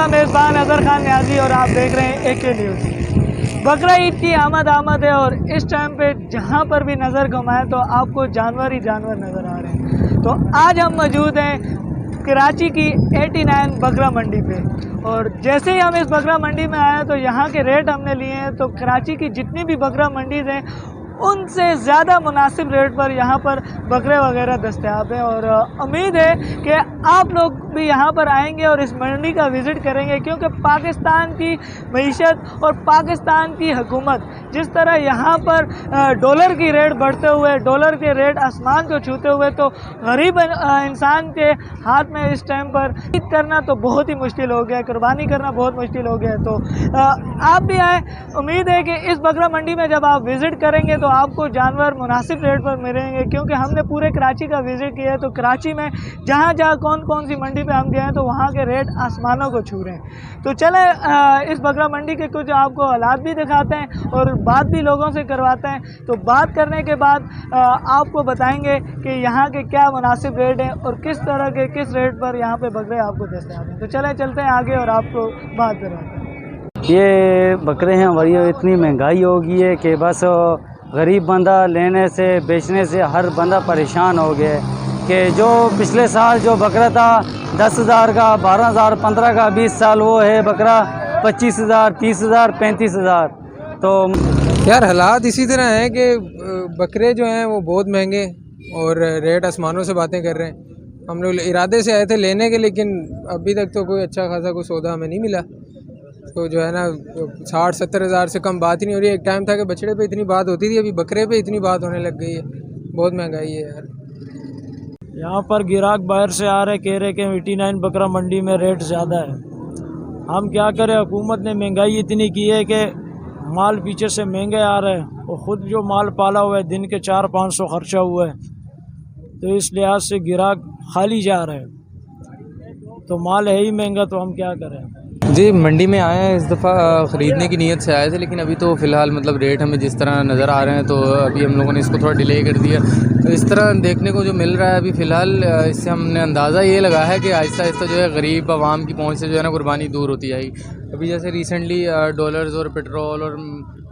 आपका मेज़बान अज़हर खान न्याजी और आप देख रहे हैं AK न्यूज़। बकरा ईद की आमद है और इस टाइम पे जहाँ पर भी नज़र घुमाएं तो आपको जानवर ही जानवर नज़र आ रहे हैं। तो आज हम मौजूद हैं कराची की 89 बकरा मंडी पे और जैसे ही हम इस बकरा मंडी में आए तो यहाँ के रेट हमने लिए हैं तो कराची की जितनी भी बकरा मंडीज़ हैं उनसे ज़्यादा मुनासिब रेट पर यहाँ पर बकरे वगैरह दस्तयाब हैं और उम्मीद है कि आप लोग भी यहाँ पर आएंगे और इस मंडी का विज़िट करेंगे, क्योंकि पाकिस्तान की मईशत और पाकिस्तान की हुकूमत जिस तरह यहाँ पर डॉलर की रेट बढ़ते हुए, डॉलर के रेट आसमान को छूते हुए, तो गरीब इंसान के हाथ में इस टाइम पर ईद करना तो बहुत ही मुश्किल हो गया है, कुर्बानी करना बहुत मुश्किल हो गया है। तो आप भी आएँ। उम्मीद है कि इस बकरा मंडी में जब आप विज़िट करेंगे तो आपको जानवर मुनासिब रेट पर मिलेंगे, क्योंकि हमने पूरे कराची का विज़िट किया है। तो कराची में जहाँ जहाँ कौन सी मंडी पे हम गए हैं तो वहाँ के रेट आसमानों को छू रहे हैं। तो चले इस बकरा मंडी के कुछ आपको हालात भी दिखाते हैं और बात भी लोगों से करवाते हैं। तो बात करने के बाद आपको बताएंगे कि यहाँ के क्या मुनासिब रेट हैं और किस तरह के किस रेट पर यहाँ पे बकरे आपको दस्तयाब हैं। तो चलते हैं आगे और आपको बात करवाते हैं। ये बकरे हैं और ये इतनी महंगाई हो गई है कि बस गरीब बंदा लेने से बेचने से हर बंदा परेशान हो गया है। कि जो पिछले साल जो बकरा था 10,000 का, 12,000, 15 का, 20 साल वो है बकरा 25,000, 30,000, 35,000। तो यार हालात इसी तरह हैं कि बकरे जो हैं वो बहुत महंगे और रेट आसमानों से बातें कर रहे हैं। हम लोग इरादे से आए थे लेने के, लेकिन अभी तक तो कोई अच्छा खासा कोई सौदा हमें नहीं मिला। तो जो है ना 60-70 हज़ार से कम बात ही नहीं हो रही है। एक टाइम था कि बछड़े पे इतनी बात होती थी, अभी बकरे पे इतनी बात होने लग गई है। बहुत महंगाई है यार। यहाँ पर गिराक बाहर से आ रहे, कह रहे कि 89 बकरा मंडी में रेट ज़्यादा है। हम क्या करें, हुकूमत ने महंगाई इतनी की है कि माल पीछे से महंगे आ रहे हैं और ख़ुद जो माल पाला हुआ है दिन के 400-500 खर्चा हुआ है, तो इस लिहाज से गिराक खाली जा रहे हैं। तो माल है ही महंगा, तो हम क्या करें। जी मंडी में आए हैं इस दफ़ा ख़रीदने की नीयत से आए थे, लेकिन अभी तो फ़िलहाल मतलब रेट हमें जिस तरह नज़र आ रहे हैं तो अभी हम लोगों ने इसको थोड़ा डिले कर दिया। तो इस तरह देखने को जो मिल रहा है अभी फ़िलहाल, इससे हमने अंदाज़ा ये लगा है कि आहिस्ता आहिस्ता जो है गरीब आवाम की पहुंच से जो है ना कुर्बानी दूर होती जाएगी। अभी जैसे रिसेंटली डॉलर्स और पेट्रोल और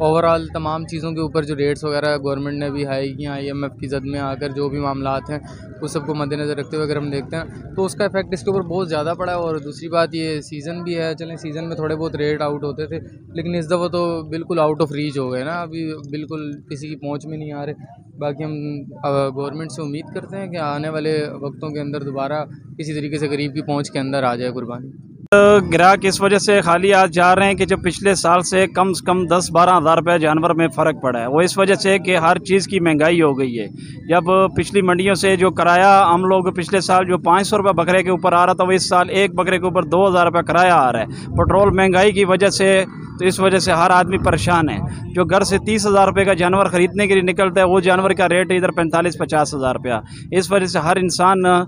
ओवरऑल तमाम चीज़ों के ऊपर जो रेट्स वगैरह गवर्नमेंट ने भी हाई किया, IMF की जद में आकर जो भी मामलात हैं उस सबको मद्देनज़र रखते हुए अगर हम देखते हैं तो उसका इफेक्ट इसके ऊपर बहुत ज़्यादा पड़ा है। और दूसरी बात ये सीज़न भी है, चलें सीज़न में थोड़े बहुत रेट आउट होते थे, लेकिन इस दफ़ा तो बिल्कुल आउट ऑफ रीच हो गए ना, अभी बिल्कुल किसी की पहुंच में नहीं आ रहे। बाकी हम गवर्नमेंट से उम्मीद करते हैं कि आने वाले वक्तों के अंदर दोबारा किसी तरीके से गरीब की पहुँच के अंदर आ जाए कुर्बानी। ग्राहक इस वजह से खाली आज जा रहे हैं कि जो पिछले साल से कम 10-12 हज़ार रुपये जानवर में फ़र्क पड़ा है, वो इस वजह से कि हर चीज़ की महंगाई हो गई है। जब पिछली मंडियों से जो किराया हम लोग पिछले साल जो 500 रुपये बकरे के ऊपर आ रहा था, वो इस साल एक बकरे के ऊपर 2,000 रुपये किराया आ रहा है। पेट्रोल महंगाई की वजह से, तो इस वजह से हर आदमी परेशान है। जो घर से 30,000 रुपये का जानवर ख़रीदने के लिए निकलता है, वो जानवर का रेट इधर 45-50 हज़ार रुपया। इस वजह से हर इंसान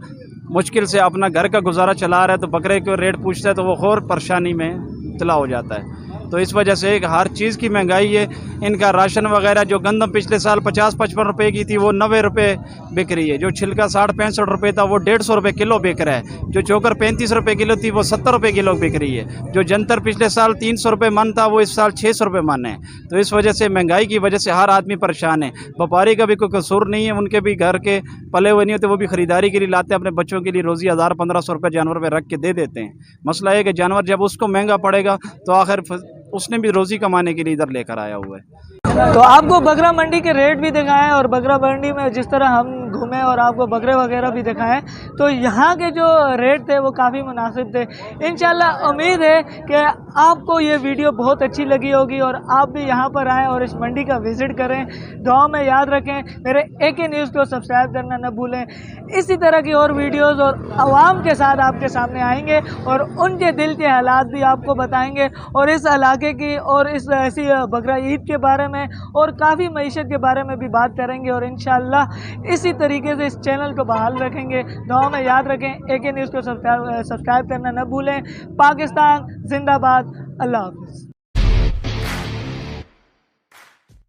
मुश्किल से अपना घर का गुजारा चला रहा है, तो बकरे के रेट पूछता है तो वो और परेशानी में मुब्तला हो जाता है। तो इस वजह से हर चीज़ की महंगाई है। इनका राशन वगैरह, जो गंदम पिछले साल 50-55 रुपये की थी वो 90 रुपये बिक रही है। जो छिलका 60-65 रुपये था वो 150 रुपये किलो बिक रहा है। जो चोकर 35 रुपये किलो थी वो 70 रुपये किलो बिक रही है। जो जंतर पिछले साल 300 रुपये मन था वो इस साल 600 रुपये मन है। तो इस वजह से महंगाई की वजह से हर आदमी परेशान है। व्यापारी का भी कोई कसूर नहीं है, उनके भी घर के पले हुए नहीं होते, वो भी ख़रीदारी के लिए लाते हैं, अपने बच्चों के लिए रोज़ी 1000-1500 रुपये जानवर पर रख के दे देते हैं। मसला है कि जानवर जब उसको महंगा पड़ेगा तो आखिर उसने भी रोज़ी कमाने के लिए इधर लेकर आया हुआ है। तो आपको बकरा मंडी के रेट भी दिखाएं और बकरा मंडी में जिस तरह हम घूमें और आपको बकरे वगैरह भी दिखाएं, तो यहाँ के जो रेट थे वो काफ़ी मुनासिब थे। इंशाल्लाह उम्मीद है कि आपको ये वीडियो बहुत अच्छी लगी होगी और आप भी यहाँ पर आएँ और इस मंडी का विज़िट करें। दुआ में याद रखें, मेरे AK न्यूज़ को सब्सक्राइब करना न भूलें। इसी तरह की और वीडियोज़ और आवाम के साथ आपके सामने आएंगे और उनके दिल के हालात भी आपको बताएंगे और इस इलाके की और इस ऐसी बकरा ईद के बारे में और काफ़ी मईशत के बारे में भी बात करेंगे और इंशाल्लाह इसी तरीके से इस चैनल को बहाल रखेंगे। दुआ में याद रखें, AK न्यूज़ को सब्सक्राइब करना न भूलें। पाकिस्तान जिंदाबाद। अल्लाह हाफ़िज़।